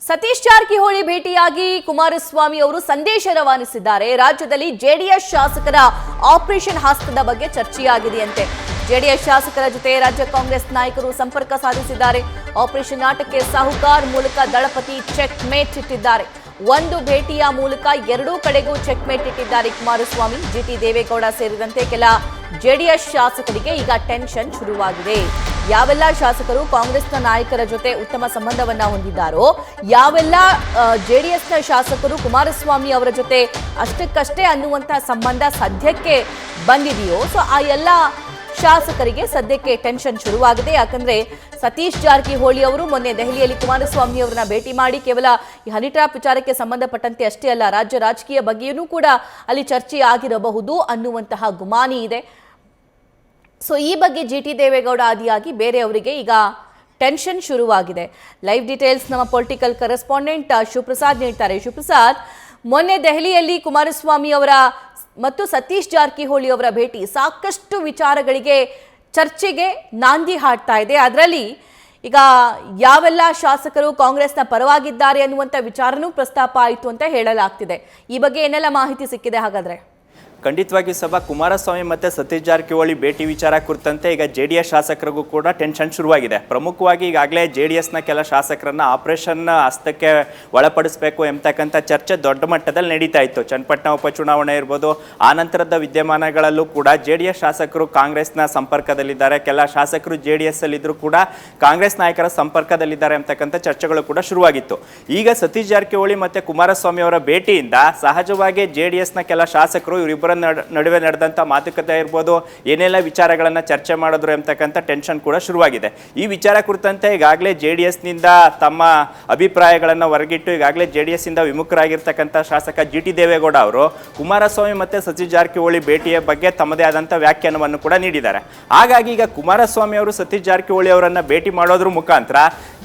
ಸತೀಶ್ ಜಾರಕಿಹೊಳಿ ಭೇಟಿಯಾಗಿ ಕುಮಾರಸ್ವಾಮಿ ಅವರು ಸಂದೇಶ ರವಾನಿಸಿದ್ದಾರೆ. ರಾಜ್ಯದಲ್ಲಿ ಜೆಡಿಎಸ್ ಶಾಸಕರ ಆಪರೇಷನ್ ಹಸ್ತದ ಬಗ್ಗೆ ಚರ್ಚೆಯಾಗಿದೆಯಂತೆ. ಜೆಡಿಎಸ್ ಶಾಸಕರ ಜೊತೆ ರಾಜ್ಯ ಕಾಂಗ್ರೆಸ್ ನಾಯಕರು ಸಂಪರ್ಕ ಸಾಧಿಸಿದ್ದಾರೆ. ಆಪರೇಷನ್ ನಾಟಕ್ಕೆ ಸಾಹುಕಾರ್ ಮೂಲಕ ದಳಪತಿ ಚೆಕ್ ಮೇಟ್ ಇಟ್ಟಿದ್ದಾರೆ. ಒಂದು ಭೇಟಿಯ ಮೂಲಕ ಎರಡೂ ಕಡೆಗೂ ಚೆಕ್ ಮೇಟ್ ಇಟ್ಟಿದ್ದಾರೆ ಕುಮಾರಸ್ವಾಮಿ. ಜಿಟಿ ದೇವೇಗೌಡ ಸೇರಿದಂತೆ ಕೆಲ ಜೆಡಿಎಸ್ ಶಾಸಕರಿಗೆ ಈಗ ಟೆನ್ಷನ್ ಶುರುವಾಗಿದೆ. ಯಾವೆಲ್ಲ ಶಾಸಕರು ಕಾಂಗ್ರೆಸ್ನ ನಾಯಕರ ಜೊತೆ ಉತ್ತಮ ಸಂಬಂಧವನ್ನ ಹೊಂದಿದ್ದಾರೋ, ಯಾವೆಲ್ಲ ಜೆಡಿಎಸ್ನ ಶಾಸಕರು ಕುಮಾರಸ್ವಾಮಿ ಅವರ ಜೊತೆ ಅಷ್ಟಕ್ಕಷ್ಟೇ ಅನ್ನುವಂತಹ ಸಂಬಂಧ ಸದ್ಯಕ್ಕೆ ಬಂದಿದೆಯೋ, ಸೊ ಆ ಎಲ್ಲ ಶಾಸಕರಿಗೆ ಸದ್ಯಕ್ಕೆ ಟೆನ್ಷನ್ ಶುರುವಾಗಿದೆ. ಯಾಕಂದ್ರೆ ಸತೀಶ್ ಜಾರಕಿಹೊಳಿ ಅವರು ಮೊನ್ನೆ ದೆಹಲಿಯಲ್ಲಿ ಕುಮಾರಸ್ವಾಮಿ ಅವರನ್ನ ಭೇಟಿ ಮಾಡಿ ಕೇವಲ ಈ ಹನಿ ಟ್ರ್ಯಾಪ್ ವಿಚಾರಕ್ಕೆ ಸಂಬಂಧಪಟ್ಟಂತೆ ಅಷ್ಟೇ ಅಲ್ಲ, ರಾಜ್ಯ ರಾಜಕೀಯ ಬಗ್ಗೆಯೂ ಕೂಡ ಅಲ್ಲಿ ಚರ್ಚೆ ಆಗಿರಬಹುದು ಅನ್ನುವಂತಹ ಗುಮಾನಿ ಇದೆ. ಸೊ ಈ ಬಗ್ಗೆ ಜಿಟಿ ದೇವೇಗೌಡ ಆದಿಯಾಗಿ ಬೇರೆಯವರಿಗೆ ಈಗ ಟೆನ್ಷನ್ ಶುರುವಾಗಿದೆ. ಲೈವ್ ಡೀಟೇಲ್ಸ್ ನಮ್ಮ ಪೊಲಿಟಿಕಲ್ ಕರೆಸ್ಪಾಂಡೆಂಟ್ ಶಿವಪ್ರಸಾದ್ ನೀಡ್ತಾರೆ. ಶಿವಪ್ರಸಾದ್, ಮೊನ್ನೆ ದೆಹಲಿಯಲ್ಲಿ ಕುಮಾರಸ್ವಾಮಿ ಅವರ ಮತ್ತು ಸತೀಶ್ ಜಾರಕಿಹೊಳಿ ಅವರ ಭೇಟಿ ಸಾಕಷ್ಟು ವಿಚಾರಗಳಿಗೆ ಚರ್ಚೆಗೆ ನಾಂದಿ ಹಾಡ್ತಾ ಇದೆ. ಅದರಲ್ಲಿ ಈಗ ಯಾವೆಲ್ಲ ಶಾಸಕರು ಕಾಂಗ್ರೆಸ್ನ ಪರವಾಗಿದ್ದಾರೆ ಅನ್ನುವಂಥ ವಿಚಾರನೂ ಪ್ರಸ್ತಾಪ ಆಯಿತು ಅಂತ ಹೇಳಲಾಗ್ತಿದೆ. ಈ ಬಗ್ಗೆ ಏನೆಲ್ಲ ಮಾಹಿತಿ ಸಿಕ್ಕಿದೆ ಹಾಗಾದ್ರೆ? ಖಂಡಿತವಾಗಿ ಸಭಾ ಕುಮಾರಸ್ವಾಮಿ ಮತ್ತು ಸತೀಶ್ ಜಾರಕಿಹೊಳಿ ಭೇಟಿ ವಿಚಾರ ಕುರಿತಂತೆ ಈಗ JDS ಶಾಸಕರಿಗೂ ಕೂಡ ಟೆನ್ಷನ್ ಶುರುವಾಗಿದೆ. ಪ್ರಮುಖವಾಗಿ ಈಗಾಗಲೇ JDSನ ಕೆಲ ಶಾಸಕರನ್ನ ಆಪರೇಷನ್ ಹಸ್ತಕ್ಕೆ ಒಳಪಡಿಸಬೇಕು ಎಂಬತಕ್ಕಂಥ ಚರ್ಚೆ ದೊಡ್ಡ ಮಟ್ಟದಲ್ಲಿ ನಡೀತಾ ಇತ್ತು. ಚನ್ನಪಟ್ಟಣ ಉಪಚುನಾವಣೆ ಇರ್ಬೋದು, ಆನಂತರದ ವಿದ್ಯಮಾನಗಳಲ್ಲೂ ಕೂಡ JDS ಶಾಸಕರು ಕಾಂಗ್ರೆಸ್ನ ಸಂಪರ್ಕದಲ್ಲಿದ್ದಾರೆ, ಕೆಲ ಶಾಸಕರು JDS ಅಲ್ಲಿದ್ದರೂ ಕೂಡ ಕಾಂಗ್ರೆಸ್ ನಾಯಕರ ಸಂಪರ್ಕದಲ್ಲಿದ್ದಾರೆ ಎಂಬತಕ್ಕಂಥ ಚರ್ಚೆಗಳು ಕೂಡ ಶುರುವಾಗಿತ್ತು. ಈಗ ಸತೀಶ್ ಜಾರಕಿಹೊಳಿ ಮತ್ತು ಕುಮಾರಸ್ವಾಮಿ ಅವರ ಭೇಟಿಯಿಂದ ಸಹಜವಾಗಿ JDSನ ಕೆಲ ಶಾಸಕರು ಇವರಿಬ್ಬರ ನಡುವೆ ನಡೆದಂಥ ಮಾತುಕತೆ ಇರ್ಬೋದು, ಏನೆಲ್ಲ ವಿಚಾರಗಳನ್ನು ಚರ್ಚೆ ಮಾಡಿದ್ರು ಎಂಬತಕ್ಕಂಥ ಟೆನ್ಷನ್ ಕೂಡ ಶುರುವಾಗಿದೆ. ಈ ವಿಚಾರ ಕುರಿತಂತೆ ಈಗಾಗಲೇ JDSನಿಂದ ತಮ್ಮ ಅಭಿಪ್ರಾಯಗಳನ್ನು ಹೊರಗಿಟ್ಟು ಈಗಾಗಲೇ JDSನಿಂದ ವಿಮುಖರಾಗಿರ್ತಕ್ಕಂಥ ಶಾಸಕ ಜಿಟಿ ದೇವೇಗೌಡ ಅವರು ಕುಮಾರಸ್ವಾಮಿ ಮತ್ತು ಸತೀಶ್ ಜಾರಕಿಹೊಳಿ ಭೇಟಿಯ ಬಗ್ಗೆ ತಮ್ಮದೇ ಆದಂಥ ವ್ಯಾಖ್ಯಾನವನ್ನು ಕೂಡ ನೀಡಿದ್ದಾರೆ. ಹಾಗಾಗಿ ಈಗ ಕುಮಾರಸ್ವಾಮಿ ಅವರು ಸತೀಶ್ ಜಾರಕಿಹೊಳಿ ಅವರನ್ನು ಭೇಟಿ ಮಾಡೋದ್ರ ಮುಖಾಂತರ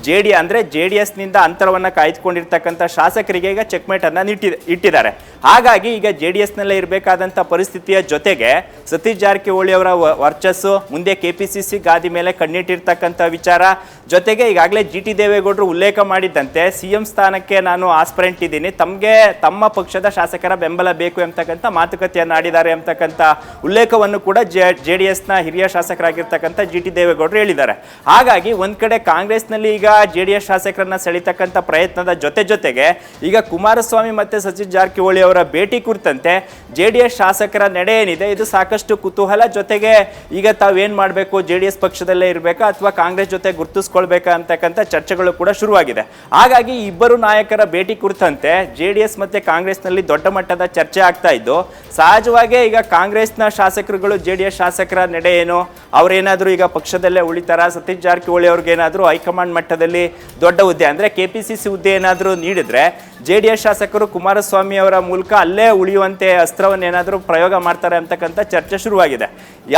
JDSನಿಂದ ಅಂತರವನ್ನು ಕಾಯ್ದುಕೊಂಡಿರ್ತಕ್ಕಂಥ ಶಾಸಕರಿಗೆ ಈಗ ಚೆಕ್ಮೇಟನ್ನು ಇಟ್ಟಿದ್ದಾರೆ. ಹಾಗಾಗಿ ಈಗ JDSನಲ್ಲೇ ಇರಬೇಕಾದಂಥ ಪರಿಸ್ಥಿತಿಯ ಜೊತೆಗೆ ಸತೀಶ್ ಜಾರಕಿಹೊಳಿ ಅವರ ವರ್ಚಸ್ಸು, ಮುಂದೆ KPCC ಗಾದಿ ಮೇಲೆ ಕಣ್ಣಿಟ್ಟಿರ್ತಕ್ಕಂಥ ವಿಚಾರ, ಜೊತೆಗೆ ಈಗಾಗಲೇ ಜಿಟಿ ದೇವೇಗೌಡರು ಉಲ್ಲೇಖ ಮಾಡಿದ್ದಂತೆ CM ಸ್ಥಾನಕ್ಕೆ ನಾನು ಆಸ್ಪರೆಂಟ್ ಇದ್ದೀನಿ, ತಮಗೆ ತಮ್ಮ ಪಕ್ಷದ ಶಾಸಕರ ಬೆಂಬಲ ಬೇಕು ಎಂಬತಕ್ಕಂಥ ಮಾತುಕತೆಯನ್ನು ಆಡಿದ್ದಾರೆ ಎಂಬತಕ್ಕಂಥ ಉಲ್ಲೇಖವನ್ನು ಕೂಡ JDSನ ಹಿರಿಯ ಶಾಸಕರಾಗಿರ್ತಕ್ಕಂಥ ಜಿಟಿ ದೇವೇಗೌಡರು ಹೇಳಿದ್ದಾರೆ. ಹಾಗಾಗಿ ಒಂದ್ ಕಡೆ ಕಾಂಗ್ರೆಸ್ನಲ್ಲಿ ಈಗ JDS ಶಾಸಕರನ್ನ ಸೆಳಿತಕ್ಕಂಥ ಪ್ರಯತ್ನದ ಜೊತೆಗೆ ಈಗ ಕುಮಾರಸ್ವಾಮಿ ಮತ್ತು ಸತೀಶ್ ಜಾರಕಿಹೊಳಿ ಅವರ ಭೇಟಿ ಕುರಿತಂತೆ JDS ಶಾಸಕರ ನಡೆ ಏನಿದೆ ಇದು ಸಾಕಷ್ಟು ಕುತೂಹಲ, ಜೊತೆಗೆ ಈಗ ತಾವೇನ್ ಮಾಡಬೇಕು, JDS ಪಕ್ಷದಲ್ಲೇ ಇರಬೇಕಾ ಅಥವಾ ಕಾಂಗ್ರೆಸ್ ಜೊತೆ ಗುರುತಿಸ್ಕೊಳ್ಬೇಕಾ ಅಂತಕ್ಕಂಥ ಚರ್ಚೆಗಳು ಕೂಡ ಶುರುವಾಗಿದೆ. ಹಾಗಾಗಿ ಇಬ್ಬರು ನಾಯಕರ ಭೇಟಿ ಕುರಿತಂತೆ JDS ಮತ್ತೆ ಕಾಂಗ್ರೆಸ್ನಲ್ಲಿ ದೊಡ್ಡ ಮಟ್ಟದ ಚರ್ಚೆ ಆಗ್ತಾ ಇದ್ದು, ಸಹಜವಾಗಿ ಈಗ ಕಾಂಗ್ರೆಸ್ನ ಶಾಸಕರುಗಳು JDS ಶಾಸಕರ ನಡೆ ಏನು, ಅವರೇನಾದರೂ ಈಗ ಪಕ್ಷದಲ್ಲೇ ಉಳಿತಾರ, ಸತೀಶ್ ಜಾರಕಿಹೊಳಿ ಅವ್ರಿಗೇನಾದರೂ ಹೈಕಮಾಂಡ್ ಮಟ್ಟದಲ್ಲಿ ದೊಡ್ಡ ಹುದ್ದೆ ಅಂದರೆ KPCC ಹುದ್ದೆ ಏನಾದರೂ ನೀಡಿದ್ರೆ JDS ಶಾಸಕರು ಕುಮಾರಸ್ವಾಮಿ ಅವರ ಮೂಲಕ ಅಲ್ಲೇ ಉಳಿಯುವಂತೆ ಅಸ್ತ್ರವನ್ನು ಏನಾದರೂ ಪ್ರಯೋಗ ಮಾಡ್ತಾರೆ ಅಂತಕ್ಕಂಥ ಚರ್ಚೆ ಶುರುವಾಗಿದೆ.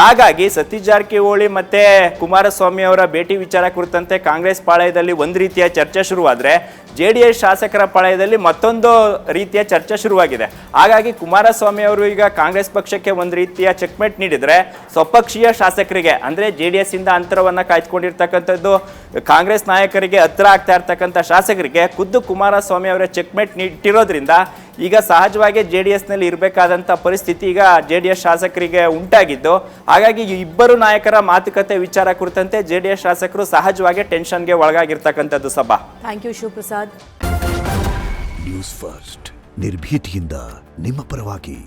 ಹಾಗಾಗಿ ಸತೀಶ್ ಜಾರಕಿಹೊಳಿ ಮತ್ತೆ ಕುಮಾರಸ್ವಾಮಿ ಅವರ ಭೇಟಿ ವಿಚಾರ ಕುರಿತಂತೆ ಕಾಂಗ್ರೆಸ್ ಪಾಳಯದಲ್ಲಿ ಒಂದು ರೀತಿಯ ಚರ್ಚೆ ಶುರುವಾದರೆ JDS ಶಾಸಕರ ಪಾಳಯದಲ್ಲಿ ಮತ್ತೊಂದು ರೀತಿಯ ಚರ್ಚೆ ಶುರುವಾಗಿದೆ. ಹಾಗಾಗಿ ಕುಮಾರಸ್ವಾಮಿ ಅವರು ಈಗ ಕಾಂಗ್ರೆಸ್ ಪಕ್ಷಕ್ಕೆ ಒಂದು ರೀತಿಯ ಚೆಕ್ಮೇಟ್ ನೀಡಿದರೆ, ಸ್ವಪಕ್ಷೀಯ ಶಾಸಕರಿಗೆ ಅಂದರೆ JDSನಿಂದ ಅಂತರವನ್ನು ಕಾಯ್ದುಕೊಂಡಿರ್ತಕ್ಕಂಥದ್ದು ಕಾಂಗ್ರೆಸ್ ನಾಯಕರಿಗೆ ಹತ್ರ ಆಗ್ತಾ ಇರ್ತಕ್ಕಂಥ ಶಾಸಕರಿಗೆ ಖುದ್ದು ಕುಮಾರಸ್ವಾಮಿ ಅವರ ಚೆಕ್ಮೇಟ್ ನೀಟ್ಟಿರೋದ್ರಿಂದ ಈಗ ಸಹಜವಾಗಿ JDSನಲ್ಲಿ ಇರಬೇಕಾದಂಥ ಪರಿಸ್ಥಿತಿ ಈಗ JDS ಶಾಸಕರಿಗೆ ಉಂಟಾಗಿದ್ದು, ಹಾಗಾಗಿ ಇಬ್ಬರು ನಾಯಕರ ಮಾತುಕತೆ ವಿಚಾರ ಕುರಿತಂತೆ JDS ಶಾಸಕರು ಸಹಜವಾಗಿ ಟೆನ್ಷನ್ಗೆ ಒಳಗಾಗಿರ್ತಕ್ಕಂಥದ್ದು. ಸಭಾ, thank you Shivaprasad. News first, ನಿರ್ಭೀತಿಯಿಂದ ನಿಮ್ಮ ಪರವಾಗಿ.